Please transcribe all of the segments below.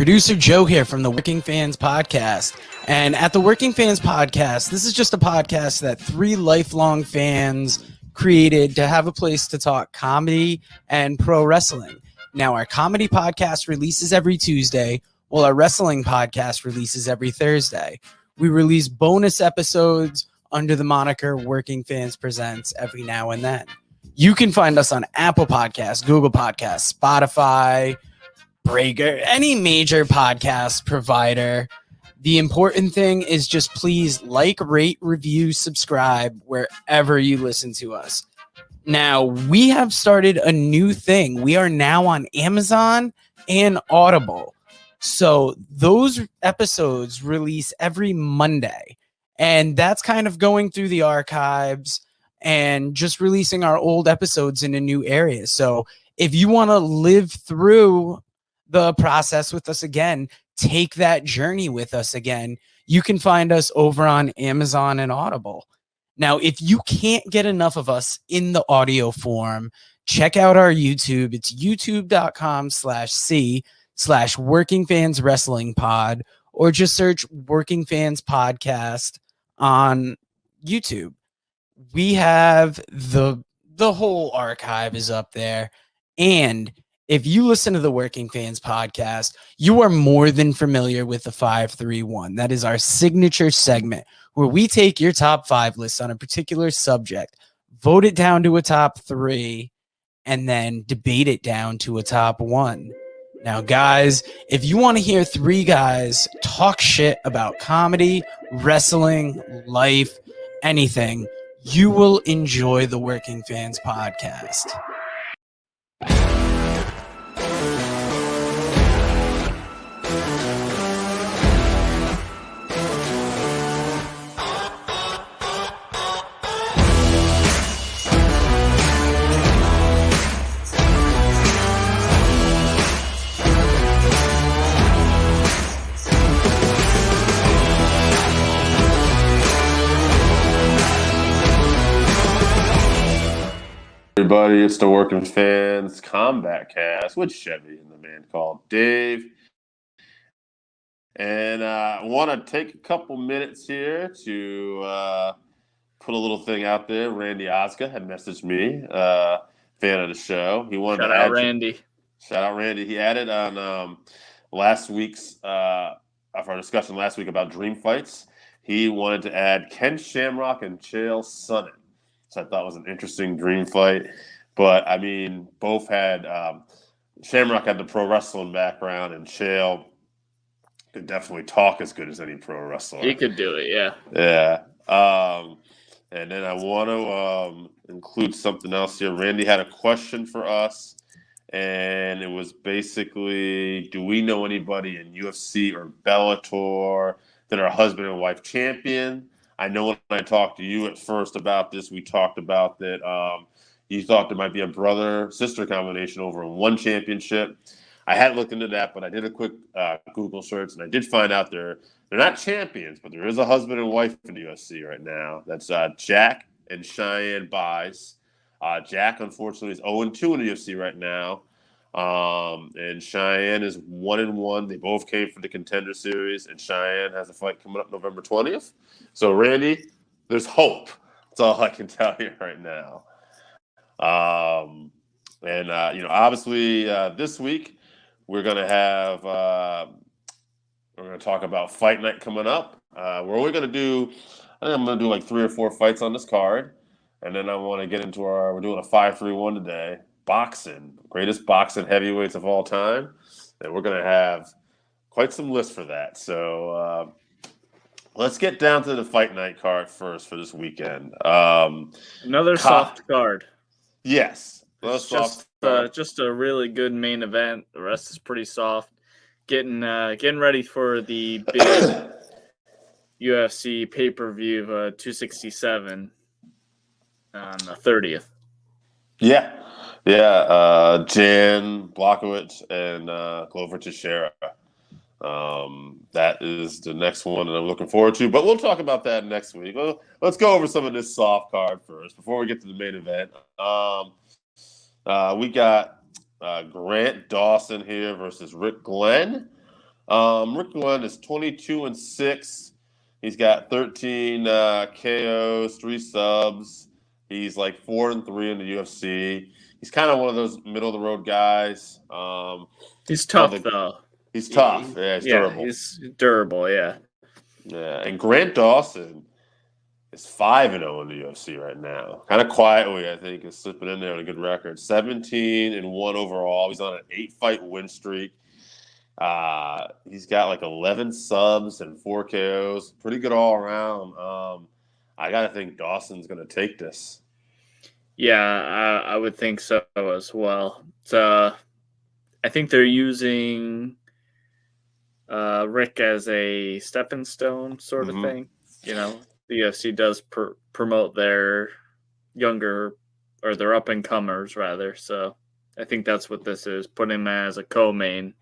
Producer Joe here from the Working Fans Podcast. And at the Working Fans Podcast, this is just a podcast that three lifelong fans created to have a place to talk comedy and pro wrestling. Now, our comedy podcast releases every Tuesday, while our wrestling podcast releases every Thursday. We release bonus episodes under the moniker Working Fans Presents every now and then. You can find us on Apple Podcasts, Google Podcasts, Spotify, Breaker, any major podcast provider. The important thing is just please like, rate, review, subscribe wherever you listen to us. Now, we have started a new thing. We are now on Amazon and Audible. So those episodes release every Monday. And that's kind of going through the archives and just releasing our old episodes in a new area. So if you want to live through the process with us again, take that journey with us again, you can find us over on Amazon and Audible. Now, if you can't get enough of us in the audio form, check out our YouTube. It's youtube.com/C/Working Fans Wrestling Pod, or just search Working Fans Podcast on YouTube. We have the whole archive is up there. And if you listen to the Working Fans Podcast, you are more than familiar with the 531. That is our signature segment where we take your top 5 lists on a particular subject, vote it down to a top 3, and then debate it down to a top 1. Now, guys, if you want to hear 3 guys talk shit about comedy, wrestling, life, anything, you will enjoy the Working Fans Podcast. Everybody, it's the Working Fans Combatcast with Chevy and the man called Dave. And I want to take a couple minutes here to put a little thing out there. Randy Oscar had messaged me, fan of the show. He wanted Shout to out add Randy. Shout out Randy. He added on last week's of our discussion last week about dream fights. He wanted to add Ken Shamrock and Chael Sonnen. So I thought it was an interesting dream fight. But, I mean, both had Shamrock had the pro wrestling background, and Chael could definitely talk as good as any pro wrestler. He could do it, yeah. Yeah. And then I want to include something else here. Randy had a question for us, and it was basically, do we know anybody in UFC or Bellator that are husband and wife champion? I know when I talked to you at first about this, we talked about that you thought there might be a brother-sister combination over in one championship. I hadn't looked into that, but I did a quick Google search, and I did find out they're not champions, but there is a husband and wife in the UFC right now. That's Jack and Cheyenne Buys. Jack, unfortunately, is 0-2 in the UFC right now. And Cheyenne is 1-1. They both came from the Contender Series, and Cheyenne has a fight coming up November 20th. So, Randy, there's hope. That's all I can tell you right now. Obviously, this week we're going to have we're going to talk about Fight Night coming up. We're only going to do, I think I'm going to do like 3 or 4 fights on this card, and then I want to get into we're doing a 5-3-1 today. Boxing, greatest boxing heavyweights of all time, and we're going to have quite some lists for that. So let's get down to the Fight Night card first for this weekend. Another soft card. Yes, Just a really good main event. The rest is pretty soft. Getting ready for the big UFC pay-per-view of 267 on the 30th. Yeah. Jan Blachowicz and Glover Teixeira. That is the next one that I'm looking forward to. But we'll talk about that next week. Well, let's go over some of this soft card first before we get to the main event. We got Grant Dawson here versus Rick Glenn. Rick Glenn is 22-6. He's got 13 KOs, 3 subs. He's like 4-3 in the UFC. He's kind of one of those middle of the road guys. He's tough though. He's tough. Yeah, he's durable. He's durable. Yeah. Yeah, and Grant Dawson is 5-0 in the UFC right now. Kind of quietly, I think, is slipping in there on a good record. 17-1 overall. He's on an 8-fight win streak. He's got like 11 subs and 4 KOs. Pretty good all around. I gotta think Dawson's gonna take this. Yeah, I would think so as well. So I think they're using Rick as a stepping stone sort of thing. You know, the UFC does promote their younger or their up and comers rather. So I think that's what this is. Put him as a co-main.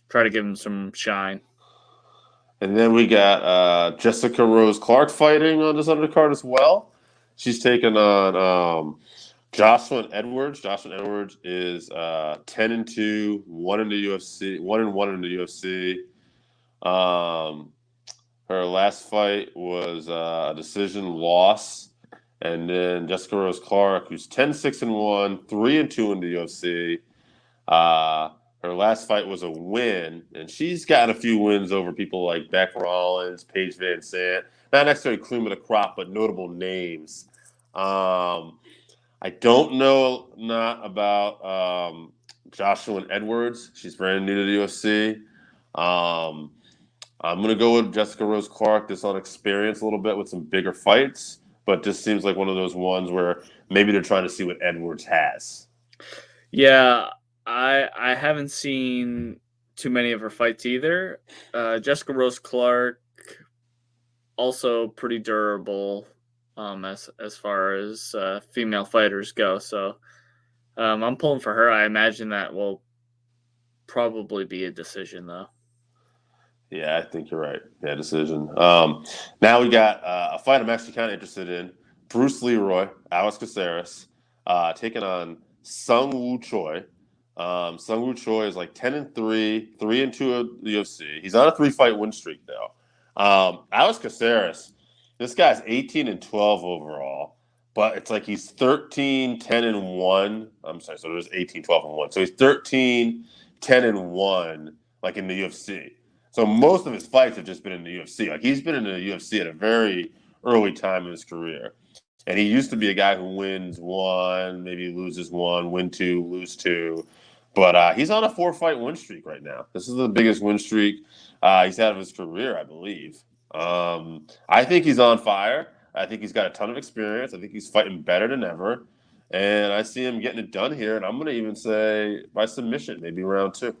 Try to give him some shine. And then we got Jessica Rose Clark fighting on this undercard as well. She's taking on Jocelyn Edwards. Jocelyn Edwards is 10-2, 1 in the UFC, 1-1 in the UFC. Her last fight was a decision loss. And then Jessica Rose Clark, who's 10-6-1, 3-2 in the UFC. Her last fight was a win, and she's gotten a few wins over people like Beck Rollins, Paige Van Sant. Not necessarily cream of the crop, but notable names. I don't know about Jocelyn Edwards. She's very new to the UFC. I'm going to go with Jessica Rose Clark, just on experience a little bit with some bigger fights, but this seems like one of those ones where maybe they're trying to see what Edwards has. Yeah, I haven't seen too many of her fights either. Jessica Rose Clark, also pretty durable as far as female fighters go. So I'm pulling for her. I imagine that will probably be a decision, though. Yeah, I think you're right. Yeah, decision. Now we got a fight I'm actually kind of interested in. Bruce Leeroy, Alex Caceres, taking on Sung Woo Choi. Sung Woo Choi is like 10-3, 3-2 of the UFC. He's on a 3-fight win streak though. Alex Caceres, this guy's 18-12 overall, but it's like he's 13-10-1. I'm sorry, so there's 18-12-1. So he's 13-10-1, like in the UFC. So most of his fights have just been in the UFC. Like he's been in the UFC at a very early time in his career. And he used to be a guy who wins 1, maybe loses 1, win 2, lose 2. But he's on a 4-fight win streak right now. This is the biggest win streak he's had of his career, I believe. I think he's on fire. I think he's got a ton of experience. I think he's fighting better than ever. And I see him getting it done here. And I'm going to even say by submission, maybe round 2.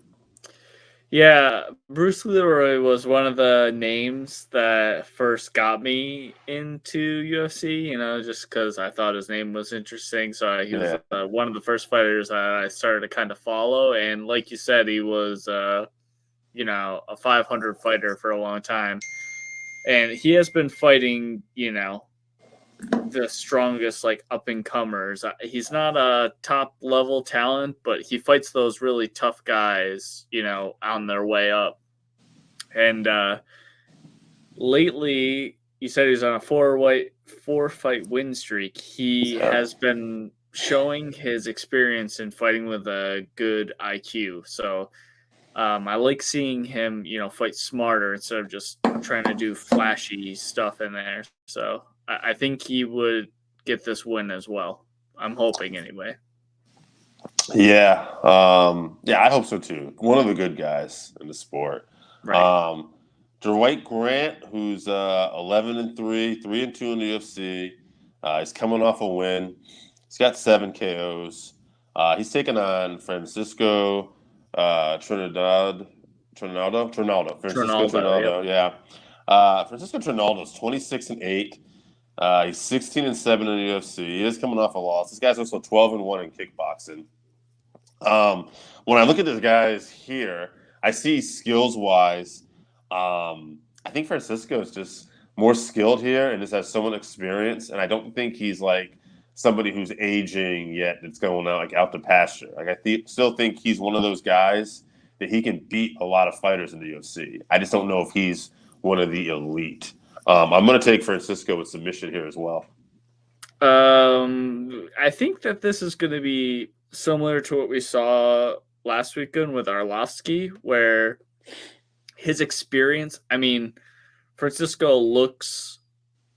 Yeah, Bruce Leeroy was one of the names that first got me into UFC, you know, just because I thought his name was interesting. So he was one of the first fighters I started to kind of follow. And like you said, he was, a 500 fighter for a long time. And he has been fighting, the strongest, like, up-and-comers. He's not a top-level talent, but he fights those really tough guys, on their way up. And lately, you said he's on a 4-fight win streak. He has been showing his experience in fighting with a good IQ. So I like seeing him, fight smarter instead of just trying to do flashy stuff in there. So I think he would get this win as well. I'm hoping anyway. Yeah. I hope so too. One of the good guys in the sport. Right. Dwight Grant, who's 11-3, 3-2 in the UFC. He's coming off a win. He's got 7 KOs. He's taking on Francisco Trinaldo. Trinaldo. Yeah. Francisco Trinaldo is 26-8. He's 16-7 in the UFC. He is coming off a loss. This guy's also 12-1 in kickboxing. When I look at this guys here, I see skills-wise. I think Francisco is just more skilled here and just has so much experience. And I don't think he's like somebody who's aging yet that's going out the pasture. Like still think he's one of those guys that he can beat a lot of fighters in the UFC. I just don't know if he's one of the elite. I'm going to take Francisco with submission here as well. I think that this is going to be similar to what we saw last weekend with Arlovsky, where his experience, Francisco looks,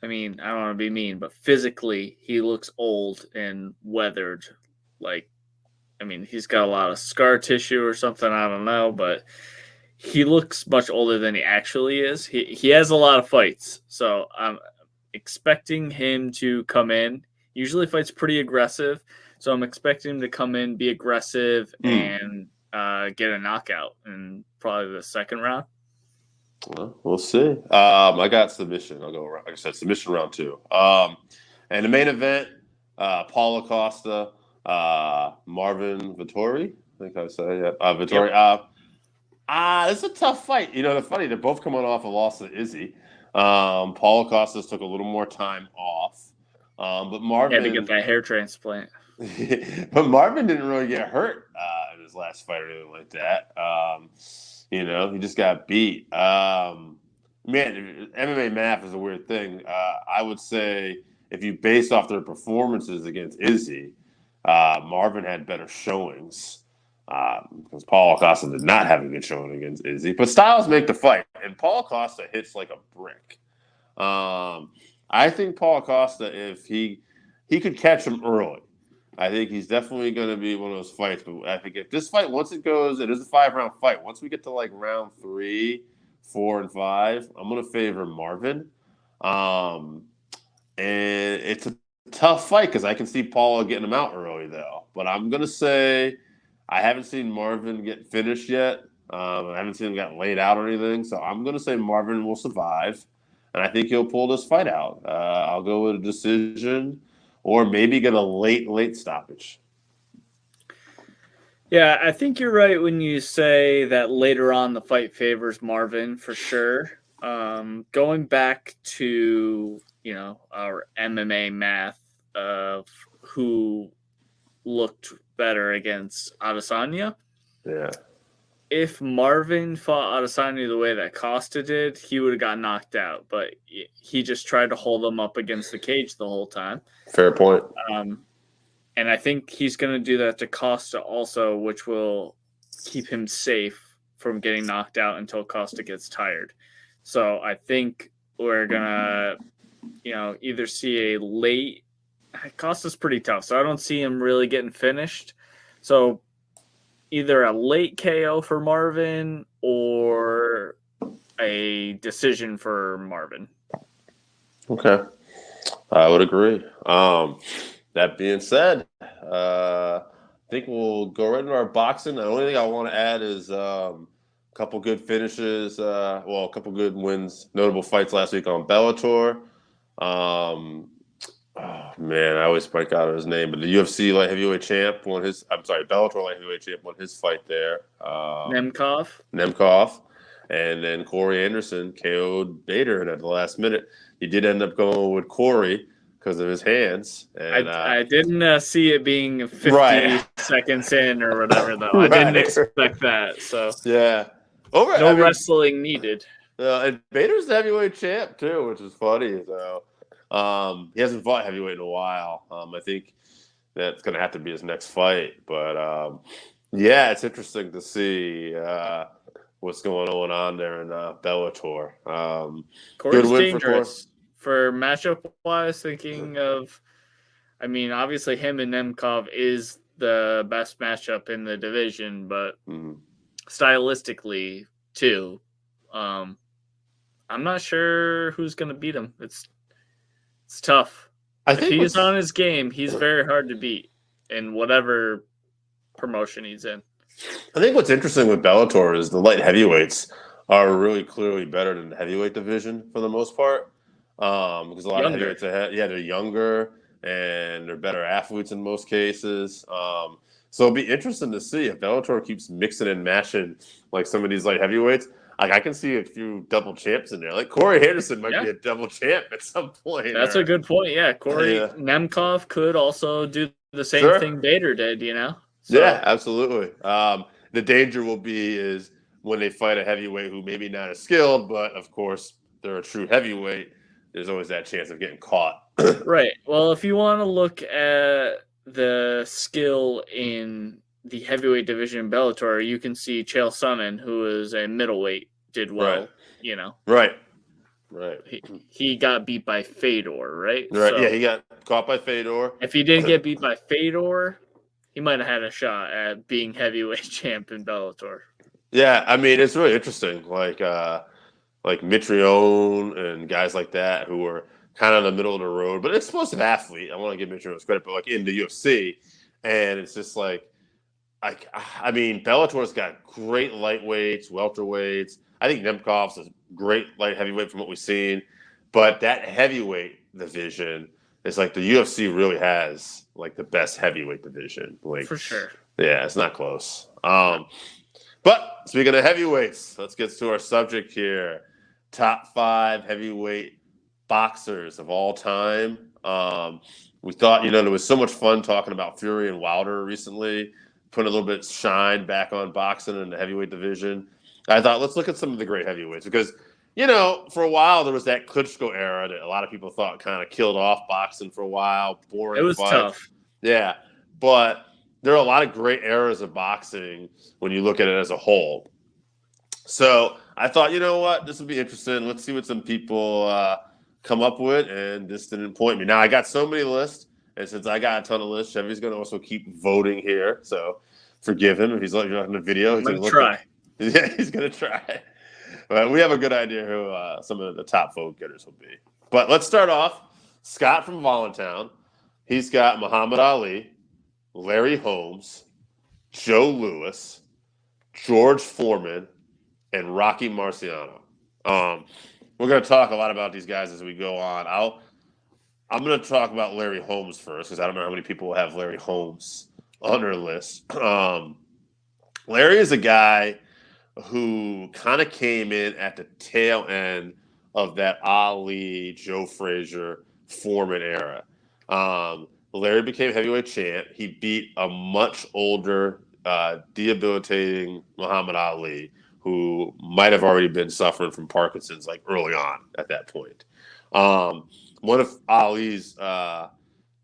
I don't want to be mean, but physically he looks old and weathered. He's got a lot of scar tissue or something, I don't know, but he looks much older than he actually is. He has a lot of fights, so I'm expecting him to come in. Usually fights pretty aggressive, so I'm expecting him to come in, be aggressive, and get a knockout in probably the second round. Well, we'll see. I got submission. I'll go, like I said, submission round 2. And the main event, Paulo Costa, Marvin Vettori. I think I said, yeah. Vettori. Yep. It's a tough fight. They're both coming off a loss to Izzy. Paulo Costa took a little more time off. But Marvin had to get that hair transplant. But Marvin didn't really get hurt in his last fight or anything like that. He just got beat. Man, MMA math is a weird thing. I would say if you base off their performances against Izzy, Marvin had better showings because Paulo Costa did not have a good showing against Izzy. But styles make the fight, and Paulo Costa hits like a brick. I think Paulo Costa, if he could catch him early, I think he's definitely going to be one of those fights. But I think if this fight, once it goes, it is a 5-round fight. Once we get to like round 3, 4, and 5, I'm going to favor Marvin. And it's a tough fight because I can see Paulo getting him out early, though. But I'm going to say I haven't seen Marvin get finished yet. I haven't seen him get laid out or anything. So I'm going to say Marvin will survive. And I think he'll pull this fight out. I'll go with a decision or maybe get a late stoppage. Yeah, I think you're right when you say that later on the fight favors Marvin for sure. Going back to, our MMA math of who looked better against Adesanya. Yeah. If Marvin fought Adesanya the way that Costa did, he would have got knocked out. But he just tried to hold him up against the cage the whole time. Fair point. And I think he's going to do that to Costa also, which will keep him safe from getting knocked out until Costa gets tired. So I think we're going to, either see a late – Costa's pretty tough, so I don't see him really getting finished. So either a late KO for Marvin or a decision for Marvin. Okay. I would agree. That being said, I think we'll go right into our boxing. The only thing I want to add is a couple good finishes. A couple good wins, notable fights last week on Bellator. I always break out his name, but the UFC light heavyweight champ won his. Bellator light heavyweight champ won his fight there. Nemkov, and then Corey Anderson KO'd Bader at the last minute. He did end up going with Corey because of his hands. And I didn't see it being 50 seconds in or whatever, though. I didn't expect that. So yeah, wrestling needed. And Bader's the heavyweight champ too, which is funny. So. He hasn't fought heavyweight in a while. I think that's going to have to be his next fight. But, it's interesting to see what's going on there in Bellator. Corey's dangerous for matchup-wise, thinking of – obviously him and Nemkov is the best matchup in the division, but stylistically, too, I'm not sure who's going to beat him. It's tough. If he's on his game, he's very hard to beat in whatever promotion he's in. I think what's interesting with Bellator is the light heavyweights are really clearly better than the heavyweight division for the most part. Because a lot of heavyweights they're younger and they're better athletes in most cases. So it'll be interesting to see if Bellator keeps mixing and matching like some of these light heavyweights. Like I can see a few double champs in there. Like Corey Anderson might be a double champ at some point. That's a good point. Yeah, Nemkov could also do the same thing Bader did. So. Yeah, absolutely. the danger will be is when they fight a heavyweight who maybe not as skilled, but of course they're a true heavyweight. There's always that chance of getting caught. Right. Well, if you want to look at the skill in the heavyweight division in Bellator, you can see Chael Sonnen, who is a middleweight, did well. Right. You know, Right. he got beat by Fedor, right? Right. So Yeah, he got caught by Fedor. if he didn't get beat by Fedor, he might have had a shot at being heavyweight champ in Bellator. Yeah, I mean it's really interesting. Like Mitrione and guys like that who were kind of in the middle of the road, but explosive athlete. I want to give Mitrione credit, but like in the UFC, and it's just like, I mean, Bellator's got great lightweights, welterweights. I think Nemkov's a great light heavyweight from what we've seen, but that heavyweight division is like the UFC really has like the best heavyweight division. Like For sure. Yeah, it's not close. But speaking of heavyweights, let's get to our subject here. Top 5 heavyweight boxers of all time. We thought, there was so much fun talking about Fury and Wilder recently, putting a little bit of shine back on boxing in the heavyweight division. I thought, let's look at some of the great heavyweights because, for a while there was that Klitschko era that a lot of people thought kind of killed off boxing for a while. Boring. It was fights. tough. Yeah, but there are a lot of great eras of boxing when you look at it as a whole. So I thought, you know what, this would be interesting. Let's see what some people come up with, and this didn't point me. Now, I got so many lists, and since I got a ton of lists, Chevy's going to also keep voting here. So forgive him if he's not in the video. He's going to try. Yeah, he's going to try. But we have a good idea who some of the top vote getters will be. But let's start off. Scott from Voluntown. He's got Muhammad Ali, Larry Holmes, Joe Louis, George Foreman, and Rocky Marciano. We're going to talk a lot about these guys as we go on. I'm going to talk about Larry Holmes first because I don't know how many people will have Larry Holmes on their list. Larry is a guy who kind of came in at the tail end of that Ali, Joe Frazier, Foreman era. Larry became heavyweight champ. He beat a much older, debilitating Muhammad Ali, who might have already been suffering from Parkinson's like early on at that point. One of Ali's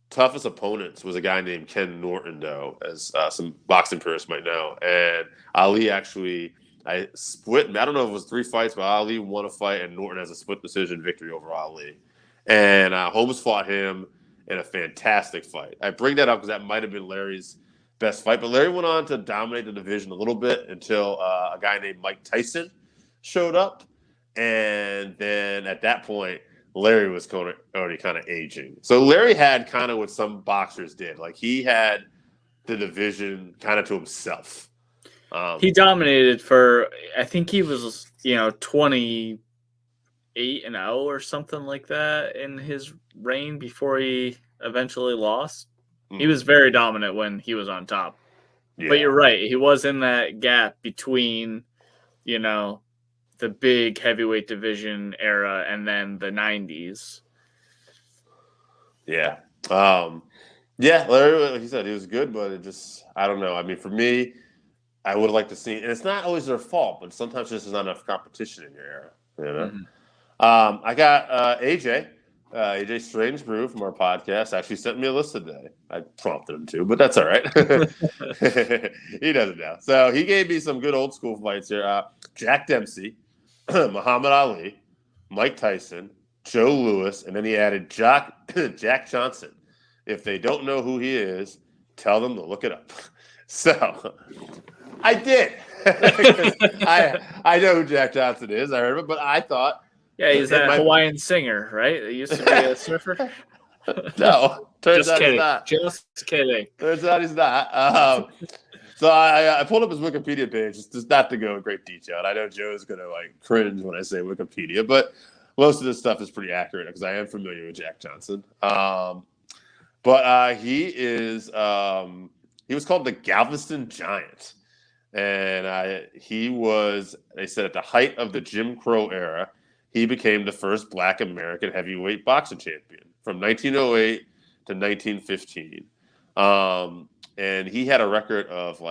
toughest opponents was a guy named Ken Norton, though, as some boxing purists might know. And Ali actually, I don't know if it was 3 fights, but Ali won a fight and Norton has a split decision victory over Ali. And Holmes fought him in a fantastic fight. I bring that up because that might have been Larry's best fight, but Larry went on to dominate the division a little bit until a guy named Mike Tyson showed up. And then at that point, Larry was already kind of aging. So Larry had kind of what some boxers did. Like he had the division kind of to himself. He dominated for, I think he was, 28-0 or something like that in his reign before he eventually lost. He was very dominant when he was on top. Yeah. But you're right. He was in that gap between, the big heavyweight division era and then the 90s. Yeah. Larry, like you said, he was good, but it just, I don't know. I mean, for me, I would like to see, and it's not always their fault, but sometimes there's just not enough competition in your era. Mm-hmm. I got AJ Strange Brew from our podcast actually sent me a list today. I prompted him to, but that's all right. He does it now. So he gave me some good old school fights here. Jack Dempsey, Muhammad Ali, Mike Tyson, Joe Louis, and then he added Jack Johnson. If they don't know who he is, tell them to look it up. So I did. I know who Jack Johnson is. I heard of it, but I thought. Yeah, he's that Hawaiian singer, right? He used to be a surfer. No, turns out he's not. Just kidding. Turns out he's not. So I pulled up his Wikipedia page, just not to go in great detail. And I know Joe's going to cringe when I say Wikipedia, but most of this stuff is pretty accurate because I am familiar with Jack Johnson. But he is he was called the Galveston Giant. And he was, they said, at the height of the Jim Crow era, he became the first Black American heavyweight boxing champion from 1908 to 1915. and he had a record of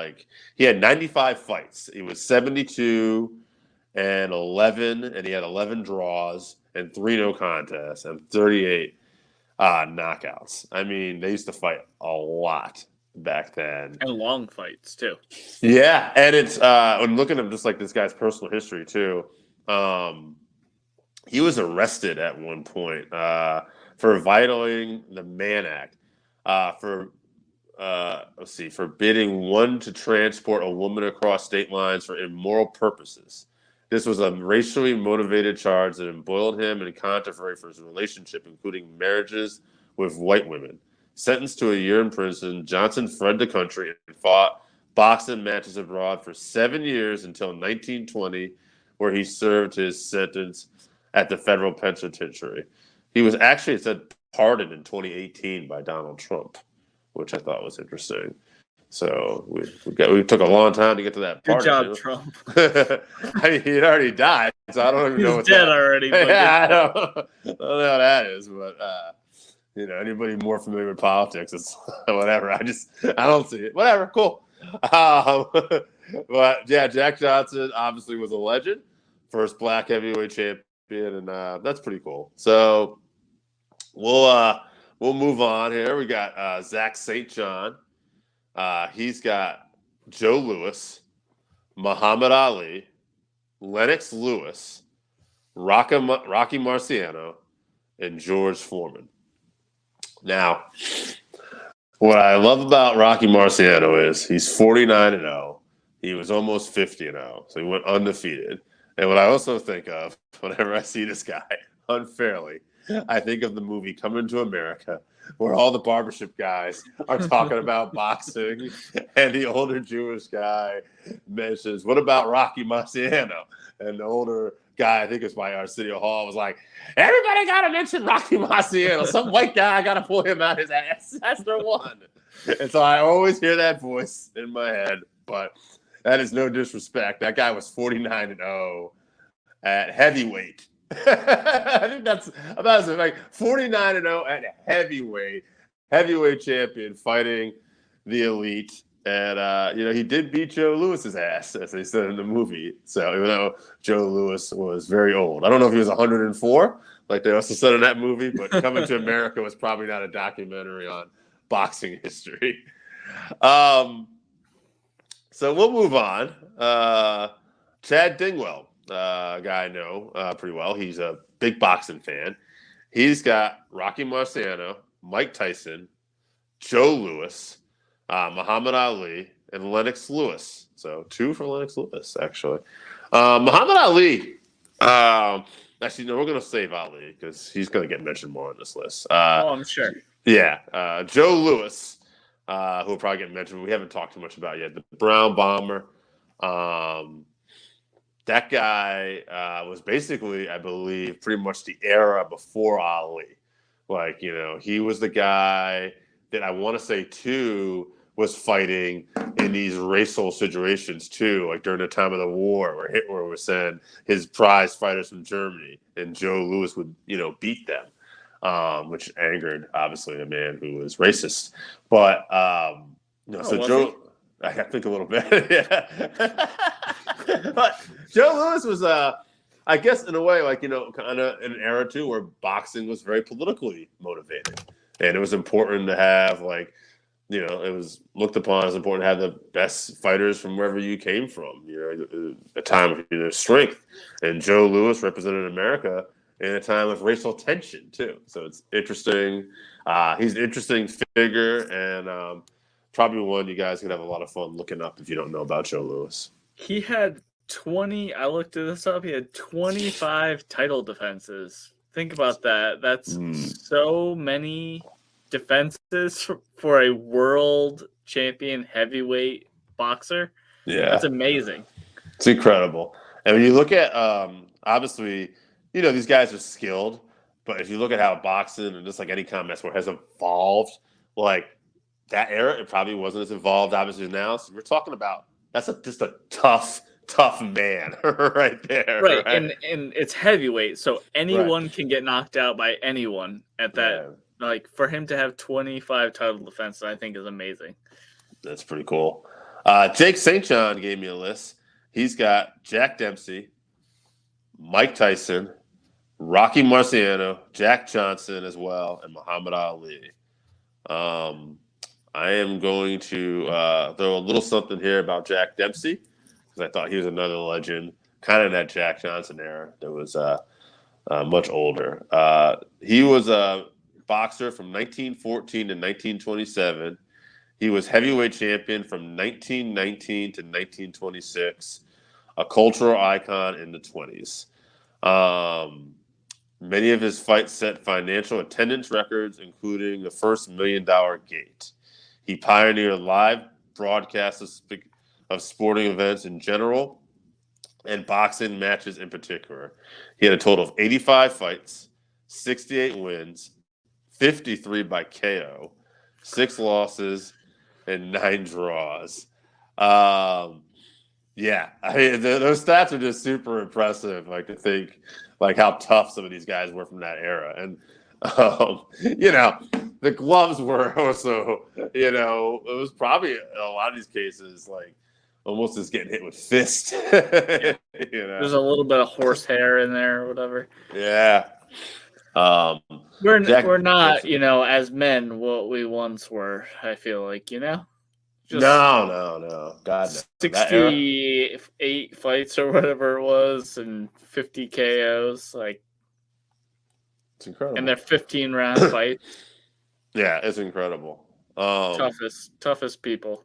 he had 95 fights. He was 72 and 11, and he had 11 draws and 3 no contests and 38 knockouts. I mean, they used to fight a lot back then, and long fights too. Yeah, and it's when looking at just this guy's personal history too. He was arrested at one point for violating the Mann Act for forbidding one to transport a woman across state lines for immoral purposes. This was a racially motivated charge that embroiled him in controversy for his relationship, including marriages with white women. Sentenced to a year in prison, Johnson fled the country and fought boxing matches abroad for 7 years until 1920, where he served his sentence at the federal penitentiary. He was actually pardoned in 2018 by Donald Trump, which I thought was interesting. So we took a long time to get to that part. Good job, Trump. I mean, he'd already died, so I don't even know what's dead already. But I don't know how that is, but anybody more familiar with politics, it's whatever. I don't see it. Whatever, cool. But yeah, Jack Johnson obviously was a legend, first black heavyweight champion, and that's pretty cool. So we'll move on here. We got Zach St. John. He's got Joe Louis, Muhammad Ali, Lennox Lewis, Rocky Marciano, and George Foreman. Now, what I love about Rocky Marciano is he's 49-0. He was almost 50-0, so he went undefeated. And what I also think of whenever I see this guy unfairly, I think of the movie Coming to America, where all the barbershop guys are talking about boxing, and the older Jewish guy mentions, "What about Rocky Marciano?" And the older guy, I think it's by Arsenio Hall, was like, "Everybody got to mention Rocky Marciano. Some white guy got to pull him out his ass. That's the one." And so I always hear that voice in my head, but that is no disrespect. That guy was 49-0 at heavyweight. I think that's about 49-0 at heavyweight champion, fighting the elite. And he did beat Joe Louis's ass, as they said in the movie. So even though Joe Louis was very old, I don't know if he was 104, like they also said in that movie. But Coming to America was probably not a documentary on boxing history. So we'll move on. Chad Dingwell. Guy I know pretty well. He's a big boxing fan. He's got Rocky Marciano, Mike Tyson, Joe Louis, Muhammad Ali, and Lennox Lewis. So 2 for Lennox Lewis, actually. Muhammad Ali. Actually, no, we're going to save Ali because he's going to get mentioned more on this list. I'm sure. Yeah. Joe Louis, who will probably get mentioned. We haven't talked too much about yet. The Brown Bomber. That guy was basically, I believe, pretty much the era before Ali. He was the guy that I want to say, too, was fighting in these racial situations, too, like during the time of the war where Hitler was sending his prize fighters from Germany, and Joe Louis would, beat them, which angered, obviously, a man who was racist. But, Joe... I think a little bit, yeah. But Joe Louis was, I guess, in a way, kind of in an era, too, where boxing was very politically motivated. And it was important to have, it was looked upon as important to have the best fighters from wherever you came from, a time of strength. And Joe Louis represented America in a time of racial tension, too. So it's interesting. He's an interesting figure, and probably one you guys could have a lot of fun looking up if you don't know about Joe Louis. He had 20. I looked this up. He had 25 title defenses. Think about that. That's so many defenses for a world champion heavyweight boxer. Yeah, that's amazing. It's incredible. And when you look at, obviously, these guys are skilled, but if you look at how boxing and just like any combat sport has evolved, that era, it probably wasn't as evolved, obviously, now. So we're talking about just a tough man right there. Right. And it's heavyweight, so anyone can get knocked out by anyone at that. For him to have 25 title defenses, I think is amazing. That's pretty cool. Jake St. John gave me a list. He's got Jack Dempsey, Mike Tyson, Rocky Marciano, Jack Johnson as well, and Muhammad Ali. I am going to throw a little something here about Jack Dempsey because I thought he was another legend, kind of in that Jack Johnson era that was much older. He was a boxer from 1914 to 1927. He was heavyweight champion from 1919 to 1926, a cultural icon in the 20s. Many of his fights set financial attendance records, including the first $1 million gate. He pioneered live broadcasts of sporting events in general and boxing matches in particular. He had a total of 85 fights, 68 wins, 53 by KO, 6 losses, and 9 draws. Yeah, I mean, those stats are just super impressive. Like to think, like how tough some of these guys were from that era, and the gloves were also, it was probably in a lot of these cases like almost as getting hit with fist. There's a little bit of horsehair in there or whatever. Yeah. We're not, as men what we once were. I feel like, Just no. God, no. 68 fights or whatever it was, and 50 KOs. Like, it's incredible. And they're 15-round fights. Yeah, it's incredible. Toughest people.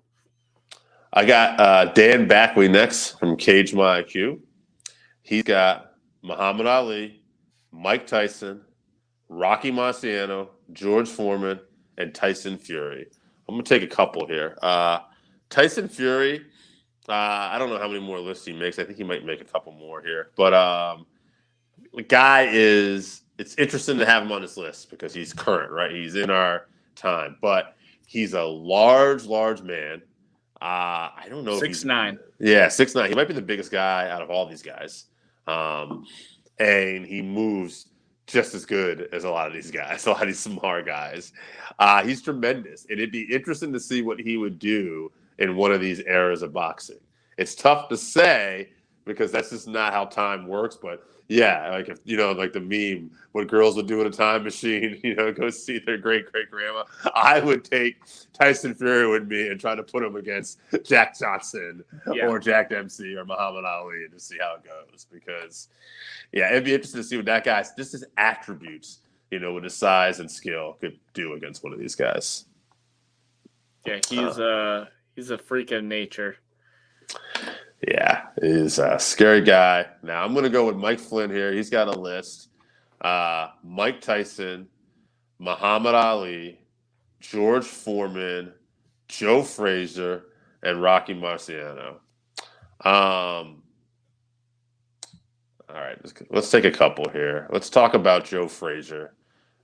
I got Dan Backley next from Cage My IQ. He's got Muhammad Ali, Mike Tyson, Rocky Marciano, George Foreman, and Tyson Fury. I'm going to take a couple here. Tyson Fury, I don't know how many more lists he makes. I think he might make a couple more here. But the guy it's interesting to have him on this list because he's current, right? He's in our time. But he's a large man. I don't know. 6'9". Yeah, 6'9". He might be the biggest guy out of all these guys. And he moves just as good as a lot of these guys, a lot of these smart guys. He's tremendous. And it'd be interesting to see what he would do in one of these eras of boxing. It's tough to say because that's just not how time works. But yeah, like if like the meme, what girls would do in a time machine, go see their great grandma. I would take Tyson Fury with me and try to put him against Jack Johnson or Jack Dempsey or Muhammad Ali and just see how it goes. Because it'd be interesting to see what that guy's just his attributes, with his size and skill could do against one of these guys. Yeah, he's a freak of nature. Yeah, he's a scary guy. Now, I'm going to go with Mike Flynn here. He's got a list. Mike Tyson, Muhammad Ali, George Foreman, Joe Frazier, and Rocky Marciano. All right, let's take a couple here. Let's talk about Joe Frazier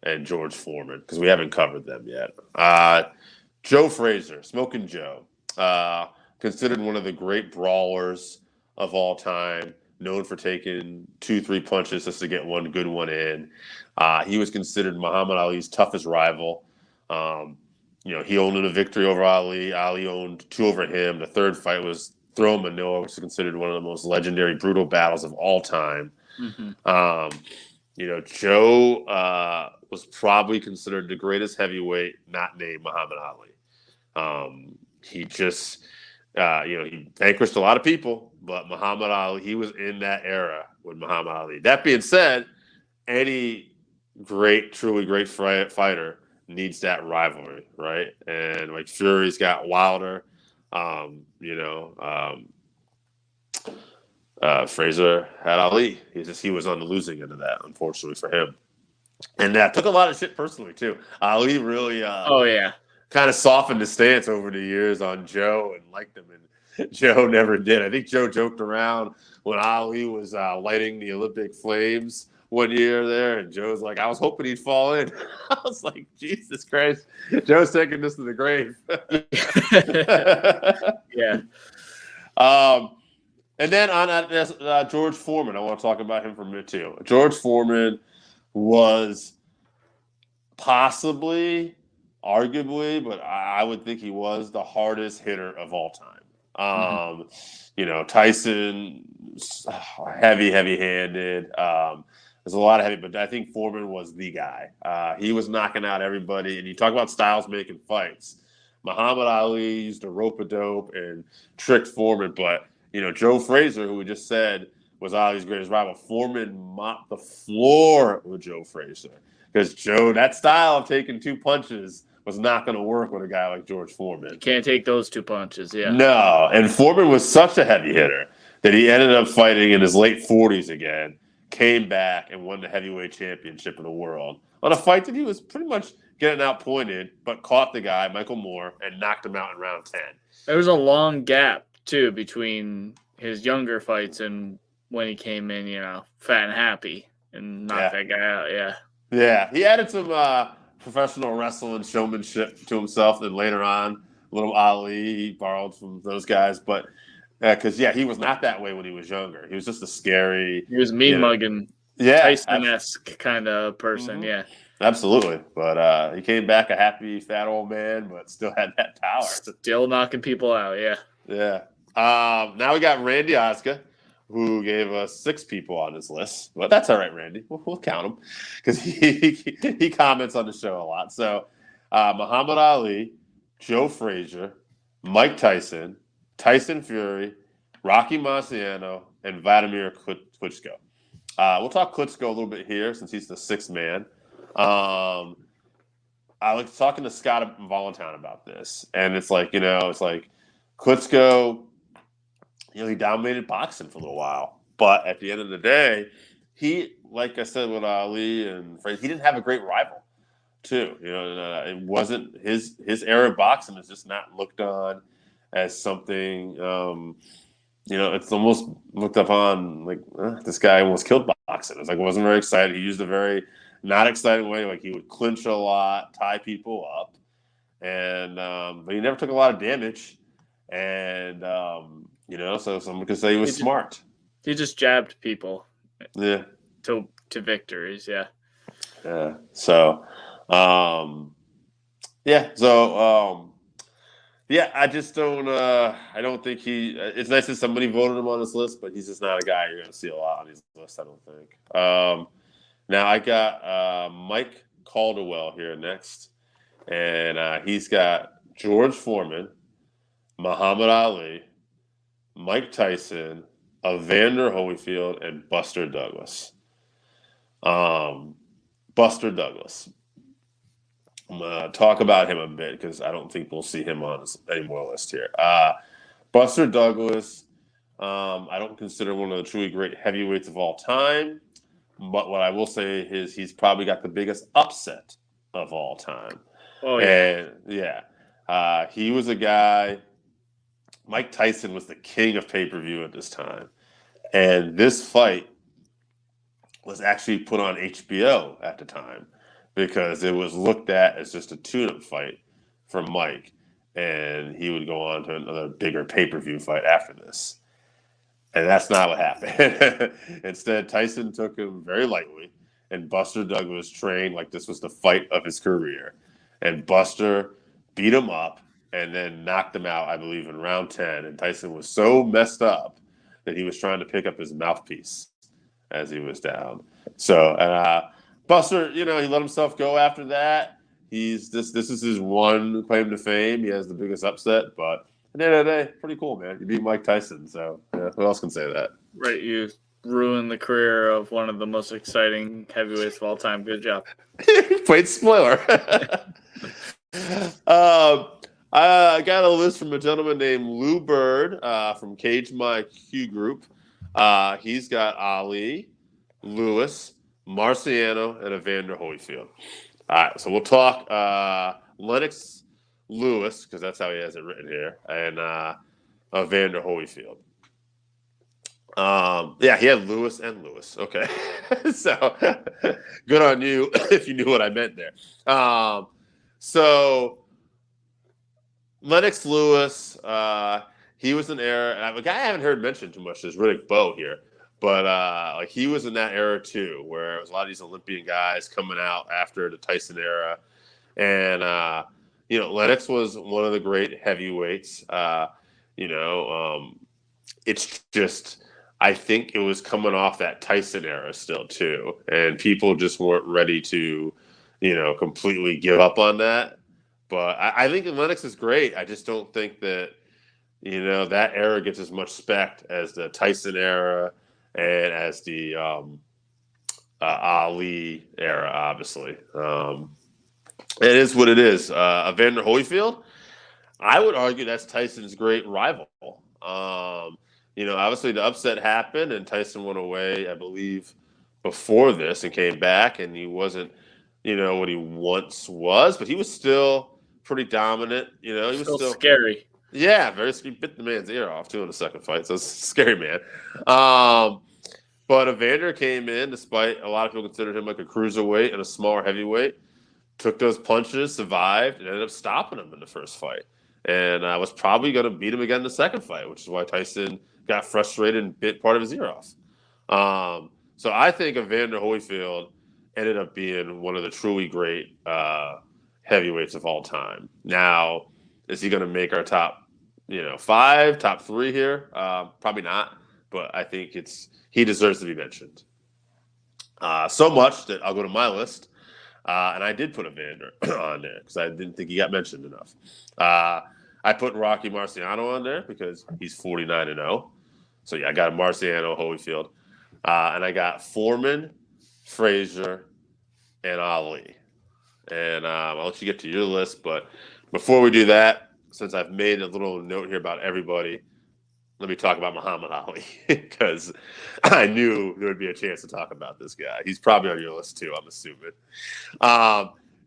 and George Foreman because we haven't covered them yet. Joe Frazier, Smoking Joe. Considered one of the great brawlers of all time, known for taking 2-3 punches just to get one good one in. He was considered Muhammad Ali's toughest rival. He owned a victory over Ali. Ali owned 2 over him. The third fight was Throw Manila, which is considered one of the most legendary, brutal battles of all time. Mm-hmm. Joe was probably considered the greatest heavyweight not named Muhammad Ali. He just... he vanquished a lot of people, but Muhammad Ali, he was in that era with Muhammad Ali. That being said, any truly great fighter needs that rivalry, right? And like Fury's got Wilder, Frazier had Ali. He was on the losing end of that, unfortunately for him. And that took a lot of shit personally too. Ali really, kind of softened his stance over the years on Joe and liked him, and Joe never did. I think Joe joked around when Ali was lighting the Olympic flames one year there, and Joe's like, I was hoping he'd fall in. I was like, Jesus Christ, Joe's taking this to the grave. Yeah. And then on George Foreman, I want to talk about him for a minute too. George Foreman was possibly arguably, but I would think he was the hardest hitter of all time. Tyson, heavy-handed. There's a lot of heavy, but I think Foreman was the guy. He was knocking out everybody. And you talk about styles making fights. Muhammad Ali used a rope-a-dope and tricked Foreman, but Joe Frazier, who we just said was Ali's greatest rival, Foreman mopped the floor with Joe Frazier because that style of taking 2 punches was not going to work with a guy like George Foreman. You can't take those 2 punches, yeah. No, and Foreman was such a heavy hitter that he ended up fighting in his late 40s again, came back, and won the heavyweight championship of the world on a fight that he was pretty much getting outpointed, but caught the guy, Michael Moore, and knocked him out in round 10. There was a long gap, too, between his younger fights and when he came in, fat and happy and knocked that guy out, yeah. Yeah, he added some professional wrestling showmanship to himself. Then later on, little Ali, he borrowed from those guys. But because, he was not that way when he was younger. He was just a scary. He was mean-mugging, Tyson-esque kind of person, yeah. Absolutely. But he came back a happy, fat old man, but still had that power. Still knocking people out, yeah. Yeah. Now we got Randy Oscar, who gave us 6 people on his list. But that's all right, Randy. We'll count him because he comments on the show a lot. So Muhammad Ali, Joe Frazier, Mike Tyson, Tyson Fury, Rocky Marciano, and Vladimir Klitschko. We'll talk Klitschko a little bit here since he's the 6th man. I was talking to Scott Valentine about this, and it's like Klitschko, he dominated boxing for a little while, but at the end of the day, he, like I said with Ali and Frazier, he didn't have a great rival, too. It wasn't his era of boxing is just not looked on as something. It's almost looked upon like this guy almost killed boxing. It's like it wasn't very exciting. He used a very not exciting way, like he would clinch a lot, tie people up, and but he never took a lot of damage, and so someone could say he was smart. He just jabbed people, to victories, yeah. Yeah. So, I just don't. I don't think he. It's nice that somebody voted him on this list, but he's just not a guy you're going to see a lot on these lists. I don't think. Now I got Mike Caldwell here next, and he's got George Foreman, Muhammad Ali, Mike Tyson, Evander Holyfield, and Buster Douglas. Buster Douglas. I'm going to talk about him a bit because I don't think we'll see him on any more list here. Buster Douglas, I don't consider one of the truly great heavyweights of all time. But what I will say is he's probably got the biggest upset of all time. Oh, yeah. And, he was a guy – Mike Tyson was the king of pay-per-view at this time. And this fight was actually put on HBO at the time because it was looked at as just a tune-up fight for Mike. And he would go on to another bigger pay-per-view fight after this. And that's not what happened. Instead, Tyson took him very lightly, and Buster Douglas trained like this was the fight of his career. And Buster beat him up and then knocked him out, I believe, in round 10. And Tyson was so messed up that he was trying to pick up his mouthpiece as he was down. So, Buster, he let himself go after that. This is his one claim to fame. He has the biggest upset, but at the end of the day, pretty cool, man. You beat Mike Tyson, so who else can say that? Right, you ruined the career of one of the most exciting heavyweights of all time. Good job. Played spoiler. I got a list from a gentleman named Lou Bird from Cage My Q Group. He's got Ali, Lewis, Marciano, and Evander Holyfield. All right, so we'll talk Lennox Lewis, because that's how he has it written here, and Evander Holyfield. He had Lewis and Lewis. Okay. So good on you if you knew what I meant there. So Lennox Lewis, he was an era, and a guy I haven't heard mentioned too much is Riddick Bowe here, but he was in that era too, where it was a lot of these Olympian guys coming out after the Tyson era, and Lennox was one of the great heavyweights. It's just I think it was coming off that Tyson era still too, and people just weren't ready to, completely give up on that. But I think Lennox is great. I just don't think that that era gets as much respect as the Tyson era and as the Ali era. Obviously, it is what it is. Evander Holyfield, I would argue that's Tyson's great rival. Obviously the upset happened and Tyson went away, I believe, before this and came back, and he wasn't, what he once was, but he was still pretty dominant. He was still scary. Yeah, very scary. Bit the man's ear off too in the second fight, so it's a scary man. But Evander came in, despite a lot of people considered him like a cruiserweight and a smaller heavyweight, took those punches, survived, and ended up stopping him in the first fight. And I was probably going to beat him again in the second fight, which is why Tyson got frustrated and bit part of his ear off. So I think Evander Holyfield ended up being one of the truly great heavyweights of all time. Now, is he going to make our top, 5, top 3 here? Probably not, but I think he deserves to be mentioned. So much that I'll go to my list, and I did put Evander on there because I didn't think he got mentioned enough. I put Rocky Marciano on there because he's 49-0. So, yeah, I got Marciano, Holyfield. And I got Foreman, Frazier, and Ali. And I'll let you get to your list. But before we do that, since I've made a little note here about everybody, let me talk about Muhammad Ali because I knew there would be a chance to talk about this guy. He's probably on your list too, I'm assuming.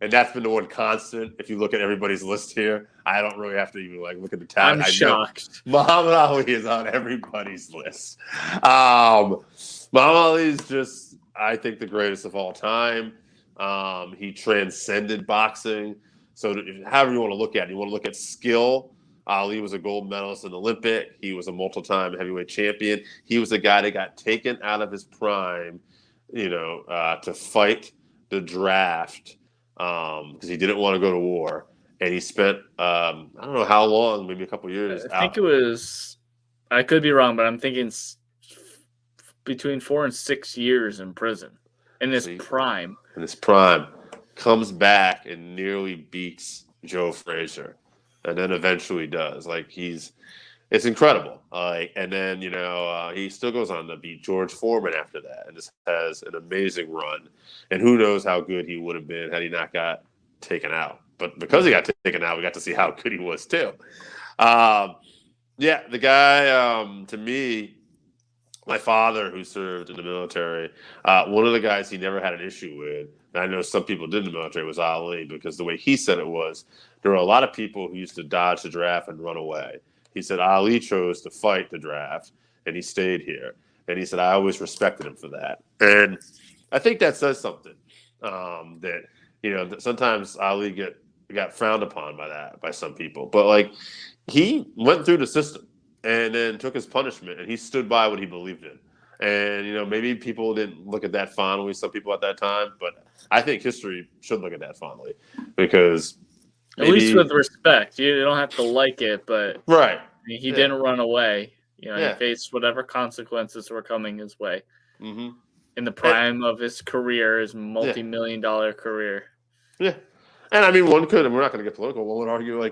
And that's been the one constant. If you look at everybody's list here, I don't really have to even look at the tab. I'm shocked. Muhammad Ali is on everybody's list. Muhammad Ali is just, I think, the greatest of all time. He transcended boxing. So however you want to look at it, you want to look at skill. Ali was a gold medalist in the Olympic. He was a multiple-time heavyweight champion. He was a guy that got taken out of his prime, to fight the draft because he didn't want to go to war. And he spent, I don't know how long, maybe a couple years. I think it was, I could be wrong, but I'm thinking between 4 and 6 years in prison in his prime. In his prime. Comes back and nearly beats Joe Frazier. And then eventually does. It's incredible. And then, he still goes on to beat George Foreman after that and just has an amazing run. And who knows how good he would have been had he not got taken out. But because he got taken out, we got to see how good he was too. The guy, to me, my father who served in the military, one of the guys he never had an issue with, and I know some people did in the military, was Ali, because the way he said it was, there were a lot of people who used to dodge the draft and run away. He said Ali chose to fight the draft, and he stayed here. And he said, I always respected him for that. And I think that says something, that, that sometimes Ali got frowned upon by some people. But, he went through the system and then took his punishment, and he stood by what he believed in. And, maybe people didn't look at that fondly, some people at that time, but I think history should look at that fondly because at least with respect. You don't have to like it, but right. He didn't run away. He faced whatever consequences were coming his way. Mm-hmm. In the prime of his career, his multi-million-dollar career. Yeah. And one could, and we're not going to get political, one would argue,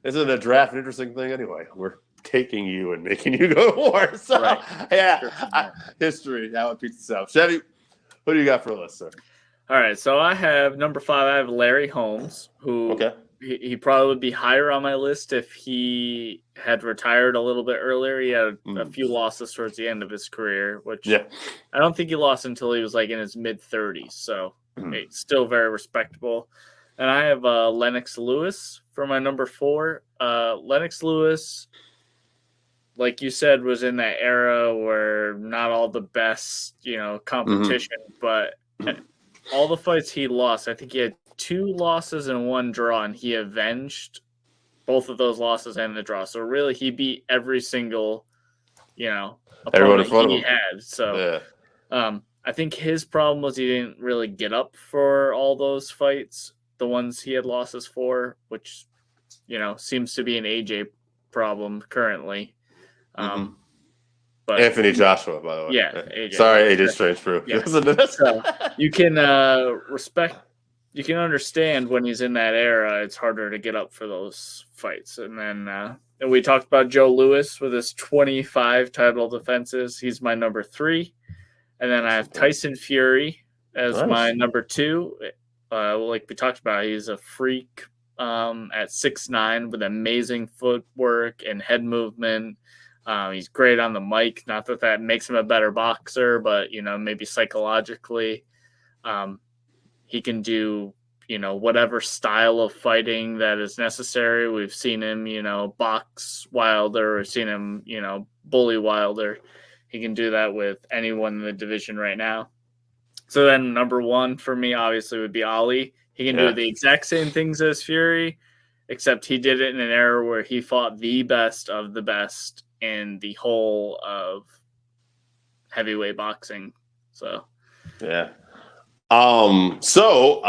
isn't a draft an interesting thing anyway? We're taking you and making you go to war. So, right. History, how it repeats itself. Chevy, what do you got for a list, sir? All right, so I have number 5. I have Larry Holmes, who he probably would be higher on my list if he had retired a little bit earlier. He had a few losses towards the end of his career, which I don't think he lost until he was in his mid-30s. So it's still very respectable. And I have Lennox Lewis for my number 4. Lennox Lewis, like you said, was in that era where not all the best, competition, but all the fights he lost, I think he had 2 losses and 1 draw, and he avenged both of those losses and the draw. So really, he beat every single, opponent he had. So I think his problem was he didn't really get up for all those fights, the ones he had losses for, which seems to be an AJ problem currently. But Anthony Joshua, by the way. Yeah, AJ. Sorry, AJ Strange Proof. Yeah. So you can you can understand when he's in that era, it's harder to get up for those fights. And then and we talked about Joe Louis with his 25 title defenses. He's my number 3. And then I have Tyson Fury as my number 2. Like we talked about, he's a freak at 6'9" with amazing footwork and head movement. He's great on the mic. Not that makes him a better boxer, but maybe psychologically, he can do whatever style of fighting that is necessary. We've seen him box Wilder. We've seen him bully Wilder. He can do that with anyone in the division right now. So then number 1 for me obviously would be Ali. He can do the exact same things as Fury, except he did it in an era where he fought the best of the best in the whole of heavyweight boxing. So yeah. Obviously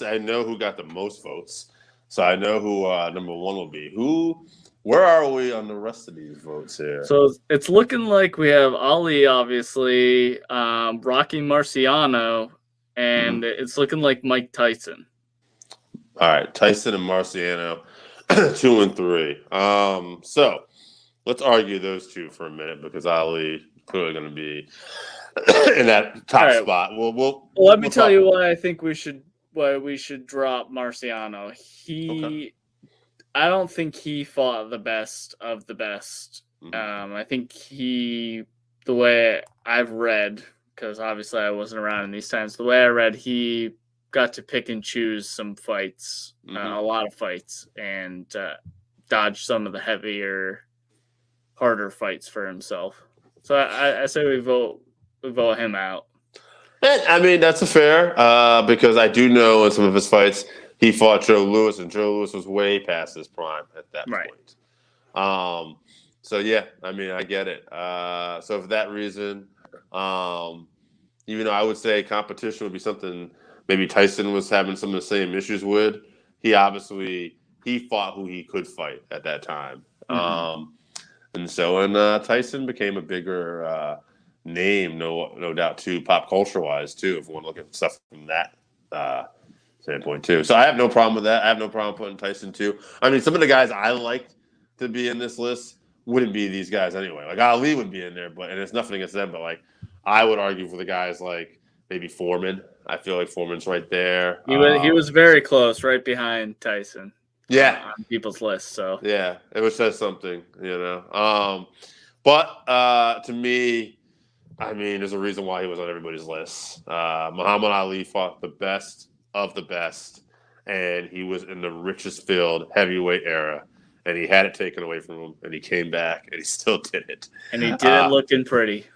I know who got the most votes. So I know who number 1 will be. Where are we on the rest of these votes here? So it's looking like we have Ali, obviously, Rocky Marciano, and it's looking like Mike Tyson. All right, Tyson and Marciano, 2 and 3. So let's argue those two for a minute because Ali clearly going to be in that top spot. Let me tell you why I think we should drop Marciano. I don't think he fought the best of the best. I think the way I've read, because obviously I wasn't around in these times, the way I read, he got to pick and choose some fights, a lot of fights, and dodge some of the heavier, harder fights for himself. So I say we vote him out. And, I mean, that's a fair, because I do know in some of his fights, he fought Joe Louis, and Joe Louis was way past his prime at that point. So, yeah, I mean, I get it. So for that reason, even though I would say competition would be something maybe Tyson was having some of the same issues with, he fought who he could fight at that time. And Tyson became a bigger name, no doubt, too, pop culture-wise, too, if we want to look at stuff from that standpoint too. So I have no problem with that. I have no problem putting Tyson too. I mean, some of the guys I liked to be in this list wouldn't be these guys anyway. Like Ali would be in there, and it's nothing against them, but like I would argue for the guys like maybe Foreman. I feel like Foreman's right there. He was very close, right behind Tyson. Yeah, on people's list. So yeah, it says something, But to me, I mean, there's a reason why he was on everybody's list. Muhammad Ali fought the best of the best, and he was in the richest field heavyweight era, and he had it taken away from him, and he came back, and he still did it. And he did it looking pretty.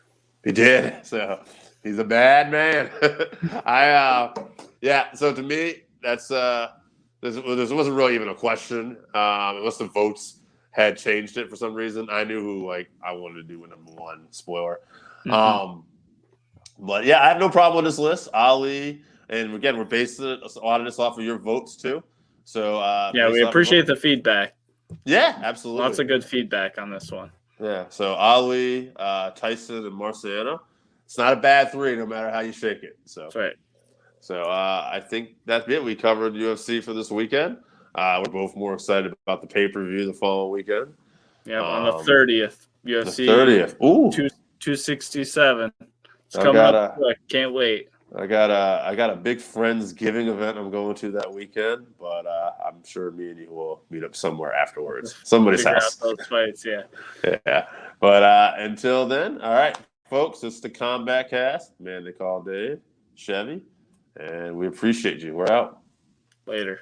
He did. So he's a bad man. So to me, that's there wasn't really even a question, unless the votes had changed it for some reason. I knew who I wanted to do a number 1 spoiler. But yeah, I have no problem with this list. Ali. And again, we're basing a lot of this off of your votes too. So we appreciate the feedback. Yeah, absolutely. Lots of good feedback on this one. Yeah. So Ali, Tyson, and Marciano. It's not a bad 3, no matter how you shake it. So that's right. So I think that's it. We covered UFC for this weekend. We're both more excited about the pay-per-view the following weekend. Yeah, on the 30th, UFC. The 30th. Ooh, 267. It's coming up quick. Can't wait. I got a big Friendsgiving event I'm going to that weekend, but I'm sure me and you will meet up somewhere afterwards. Somebody's house. Those fights, yeah. Yeah. But until then, all right, folks, it's the Combatcast. Man, they call Dave, Chevy, and we appreciate you. We're out. Later.